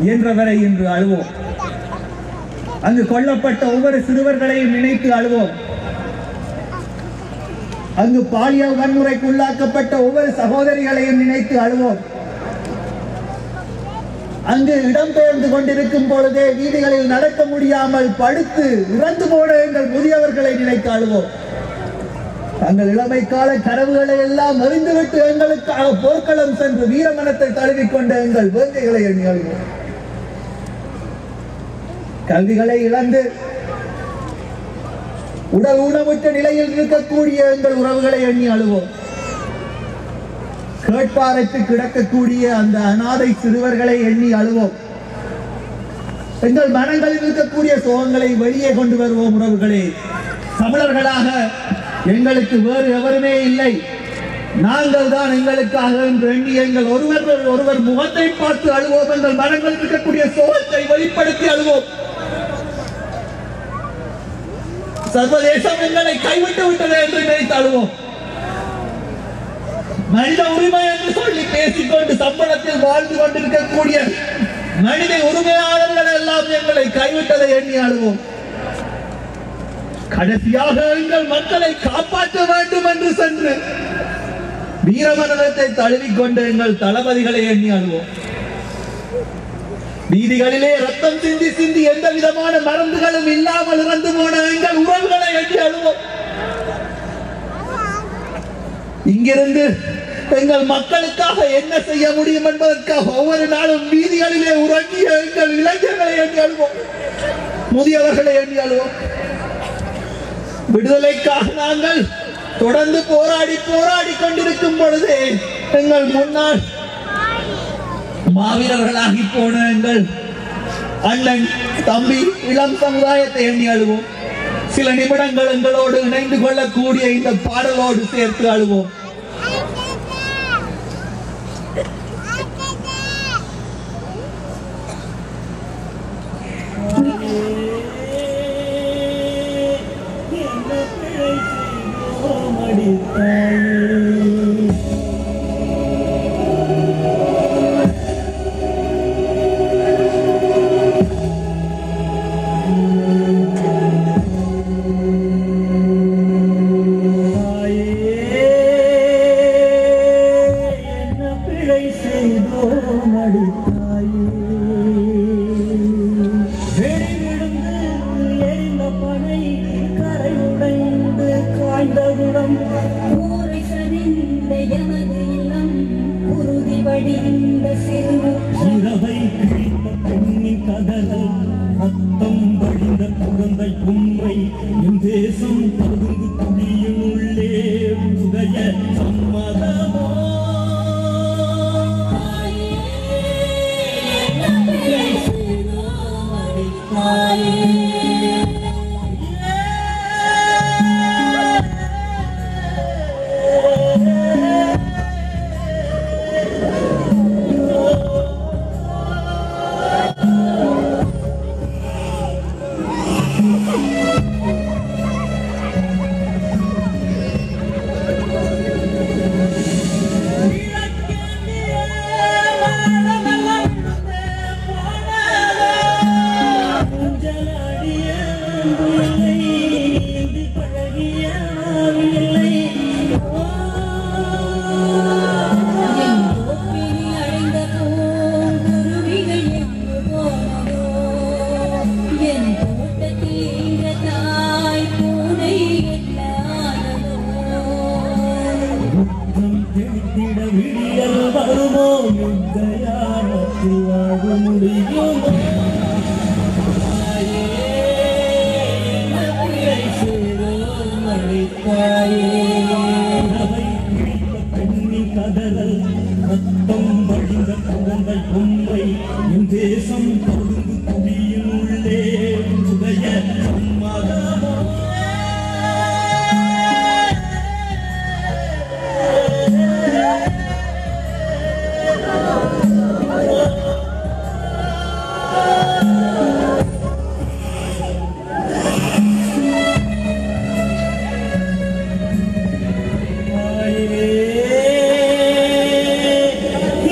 இயன்றவரை இன்று அழுவோம். அங்கு கொல்லப்பட்ட ஒவ்வொரு சிறுவர்களையும் நினைத்து அழுவோம். அங்கு பாலியல் வன்முறைக்கு உள்ளாக்கப்பட்ட ஒவ்வொரு சகோதரிகளையும் நினைத்து அழுவோம். அங்கு இடம்பெயர்ந்து கொண்டிருக்கும் பொழுதே வீதிகளில் நடக்க முடியாமல் படுத்து இறந்து போன எங்கள் முதியவர்களை நினைத்து அழுவோம். தங்கள் இளமை கால கனவுகளை எல்லாம் அறிந்துவிட்டு எங்களுக்காக போர்க்களம் சென்று வீரமனத்தை தழுவிக்கொண்ட எங்கள் வேங்கைகளை எண்ணி அழுவோம். கல்விகளை இழந்து உடல் ஊனமுற்ற நிலையில் இருக்கக்கூடிய எங்கள் உறவுகளை எண்ணி அழுவோம். கேட்பாரைக்கு கிடக்கக்கூடிய அந்த அநாதை சிறுவர்களை எண்ணி அழுவோம். எங்கள் மனங்களில் இருக்கக்கூடிய சோகங்களை வெளியே கொண்டு வருவோம். உறவுகளே, தமிழர்களாக எங்களுக்கு வேறு எவருமே இல்லை, நாங்கள் தான் எங்களுக்காக என்று எண்ணி எங்கள் ஒருவர் முகத்தை பார்த்து அழுவோம். எங்கள் மனங்களில் இருக்கக்கூடிய சோகத்தை வெளிப்படுத்தி அழுவோம். சர்வதேசம் எங்களை கைவிட்டு விட்டது என்று நினைத்து அழுவோம். மனித உரிமை என்று சொல்லி பேசிக்கொண்டு சம்பளத்தில் வாழ்ந்து கொண்டிருக்கக்கூடிய மனித உரிமையாளர்கள் எல்லாம் எங்களை கைவிட்டதை எண்ணி அழுவோம். கடைசியாக எங்கள் மக்களை காப்பாற்ற வேண்டும் என்று சென்று வீரமரணத்தை தழுவிக்கொண்டு எங்கள் தளபதிகளை எண்ணி அழுவோம். வீதிகளிலே ரத்தம் சிந்தி சிந்தி எந்த விதமான மருந்துகளும் இல்லாமல் இறந்து போன எங்கள் உறவுகளை எண்ணி அழுவோம். இங்கிருந்து எங்கள் மக்களுக்காக என்ன செய்ய முடியும் என்பதற்காக ஒவ்வொரு நாளும் வீதிகளிலே உறங்கிய எங்கள் இளைஞர்களை எண்ணி அழுவோம். முதியவர்களை எண்ணி அழுவோம். விடுதலைக்காக நாங்கள் தொடர்ந்து போராடி கொண்டிருக்கும் பொழுது எங்கள் முன்னாள் மாவீரர்களாகி போன எங்கள் அண்ணன் தம்பி இளம் சமுதாயத்தை எண்ணி அழுவோம். சில நிமிடங்கள் எங்களோடு இணைந்து கொள்ளக்கூடிய இந்த பாடலோடு சேர்த்து அழுவோம்.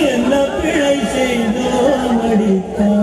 என்ன பிழை செய்தோம் அடித்தாய்.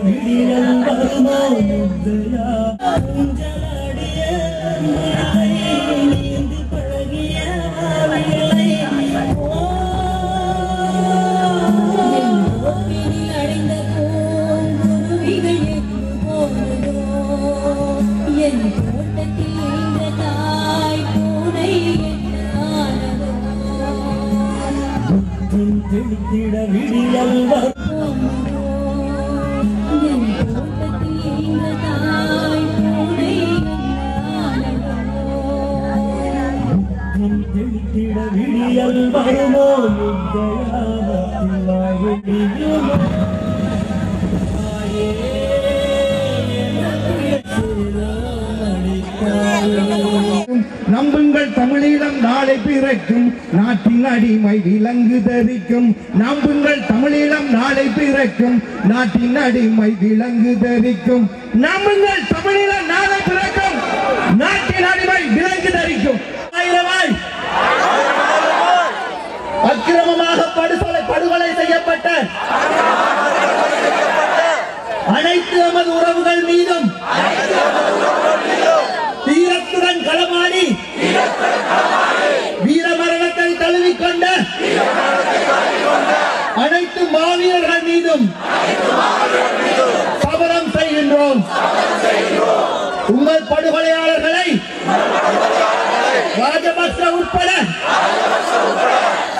விடியல் வருமோ முத்தையா ஊஞ்சலாடிய நீந்தி பழகிய அடைந்த பூங்குருவிகள் எங்கு போனதோ என் தோட்டத்தில் இந்த தாய் பூனை என்னானதோ தெளித்திட விடியல் போனதோ என் தோட்டத்தில் இந்த தாய் பூனை என்னானதோ தெளித்திட விடியல் வருமோ நம்புங்கள் தமிழீழம் நாளை பிறக்கும் நாட்டின் அடிமை விலங்கு தரிக்கும் நம்புங்கள் தமிழீழம் நாளை பிறக்கும் நாட்டின் அடிமை விலங்கு தரிக்கும் நம்புங்கள் தமிழீழம் நாளை பிறக்கும் நாட்டின் அடிமை விலங்கு தரிக்கும் ஆயிரமாய் அக்கிரமமாக படுகொலை செய்யப்பட்ட அனைத்து நமது உறவுகள் மீதும் தீரத்துடன் களமாடி வீரமரணத்தை தழுவிக்கொண்ட அனைத்து மாவீரர்கள் மீதும் சபதம் செய்கின்றோம். உங்கள் படுகொலையாளர்களை ராஜபக்ச உட்பட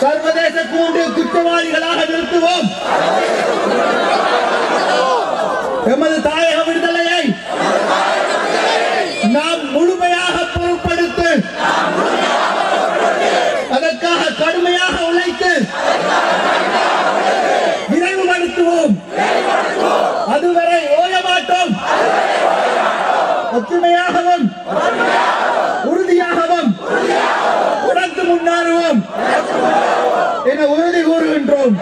சர்வதேச கூண்டு குற்றவாளிகளாக நிறுத்துவோம். எமது தாயக விடுதலையை நாம் முழுமையாக பொருட்படுத்தி அதற்காக கடுமையாக உழைத்து விரைவுபடுத்துவோம். அதுவரை ஓய மாட்டோம். ஒற்றுமையாகவும் உறுதியாகவும் தொடர்ந்து முன்னேறுவோம் என உறுதி கூறுகின்றோம்.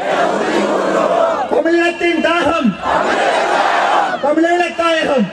தமிழகத்தின் தாகம் தமிழீழ தாயகம்